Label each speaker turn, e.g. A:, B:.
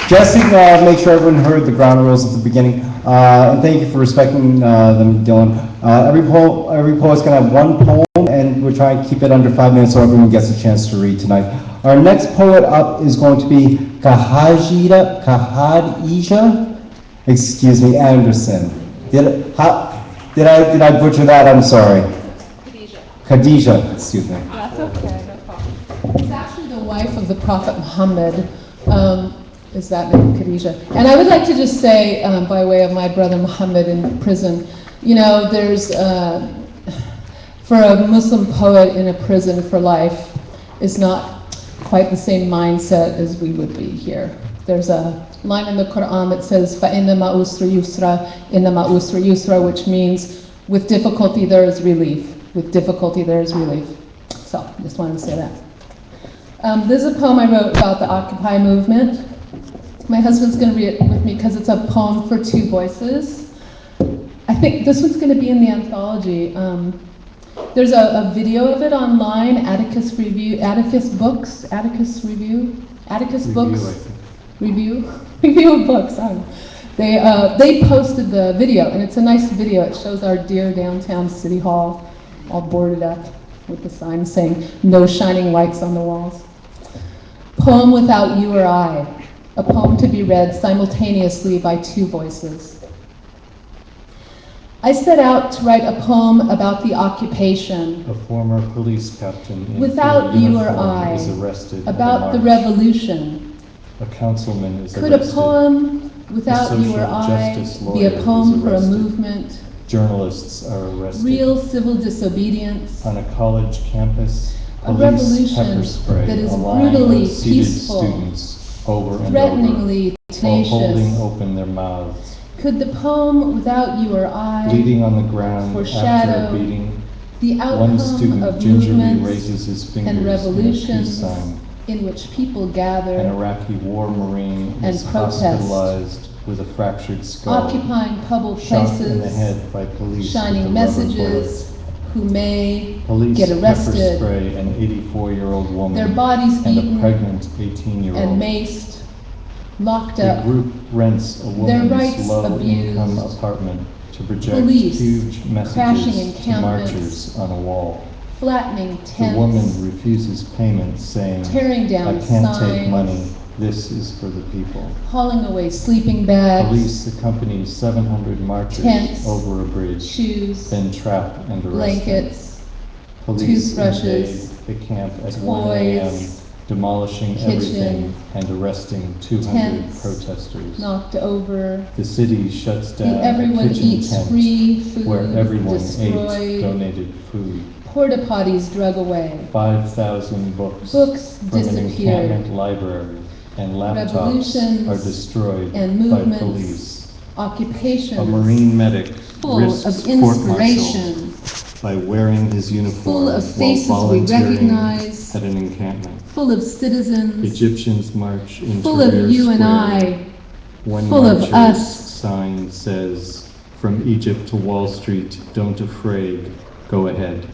A: Just to make sure everyone heard the ground rules at the beginning, and thank you for respecting them, Dylan. Every poet's going to have one poem, and we're trying to keep it under 5 minutes so everyone gets a chance to read tonight. Our next poet up is going to be Kahadija, excuse me, Anderson. Did I butcher that? I'm sorry. Khadija, excuse me.
B: That's okay, no problem. It's actually the wife of the Prophet Muhammad. Is that name, Khadija? And I would like to just say, by way of my brother Muhammad in prison, you know, there's, for a Muslim poet in a prison for life is not quite the same mindset as we would be here. There's a line in the Quran that says, فَإِنَّمَا أُسْرِ يُسْرًا إِنَّمَا أُسْرِ يُسْرًا, which means with difficulty there is relief. With difficulty there is relief. So, just wanted to say that. This is a poem I wrote about the Occupy movement. My husband's going to read it with me because it's a poem for 2 voices. I think this one's going to be in the anthology. There's a video of it online, Atticus Review, Atticus Books, Atticus Review, Atticus Books, Review of Books. They posted the video, and it's a nice video. It shows our dear downtown City Hall, all boarded up with the sign saying, "No shining lights on the walls." Poem without you or I. A poem to be read simultaneously by 2 voices. I set out to write a poem about the occupation.
C: A former police captain in
B: without
C: full
B: you or
C: uniform
B: I,
C: is arrested
B: about the revolution.
C: A councilman is
B: Could
C: arrested.
B: a poem without you or I be a poem for a movement?
C: Journalists are arrested.
B: Real civil disobedience.
C: On a college campus,
B: A
C: police
B: revolution
C: pepper spray
B: that is
C: a line
B: brutally
C: of seated
B: peaceful,
C: students over and
B: threateningly
C: over, while holding
B: tenacious.
C: open their mouths.
B: Could the poem without you or I
C: Bleeding on the ground after a
B: foreshadow
C: beating,
B: the
C: one
B: outcome
C: student
B: of
C: gingerly
B: movements
C: raises his fingers
B: and
C: in a
B: revolutions
C: peace sign.
B: in which people
C: An
B: gather
C: Iraqi war marine
B: and
C: is
B: protest,
C: hospitalized with a fractured skull,
B: occupying public
C: shot in the
B: places,
C: head by police
B: shining
C: with a rubber
B: messages, who may
C: bullet. Police
B: get
C: pepper
B: arrested,
C: spray an 84-year-old woman
B: their bodies
C: and
B: eaten
C: a pregnant 18-year-old.
B: and maced, locked
C: The
B: up,
C: group rents a
B: their
C: woman's
B: rights
C: low-income
B: abused,
C: apartment to project
B: police
C: huge
B: crashing
C: messages to
B: encampments,
C: marchers on a wall.
B: flattening
C: The
B: tents,
C: woman refuses payment, saying,
B: tearing down
C: "I can't
B: signs,
C: take money. This is for the people."
B: hauling away sleeping bags,
C: Police accompany 700 marchers
B: tents,
C: over a bridge,
B: shoes,
C: then trap and arrest them.
B: blankets,
C: Police
B: toothbrushes,
C: invade the camp at 1 a.m.,
B: toys,
C: demolishing
B: kitchen,
C: everything and arresting 200
B: tents,
C: protesters.
B: knocked over,
C: The city shuts down
B: the
C: a
B: everyone
C: kitchen
B: eats
C: tent
B: free food
C: where everyone ate
B: destroyed,
C: donated food.
B: porta potties drug away,
C: 5,000 books from an
B: disappeared,
C: encampment library and laptops
B: revolutions
C: are destroyed
B: and
C: by
B: movements,
C: police.
B: occupations
C: A Marine medic
B: full
C: risks
B: of
C: court-martial
B: inspiration,
C: by wearing his uniform
B: full of faces
C: while
B: we
C: volunteering
B: recognize,
C: at an encampment.
B: full of citizens,
C: Egyptians march into
B: full of
C: Tahrir
B: you and
C: Square.
B: I,
C: One
B: full of
C: marcher's
B: us.
C: sign says, "From Egypt to Wall Street, don't afraid, go ahead."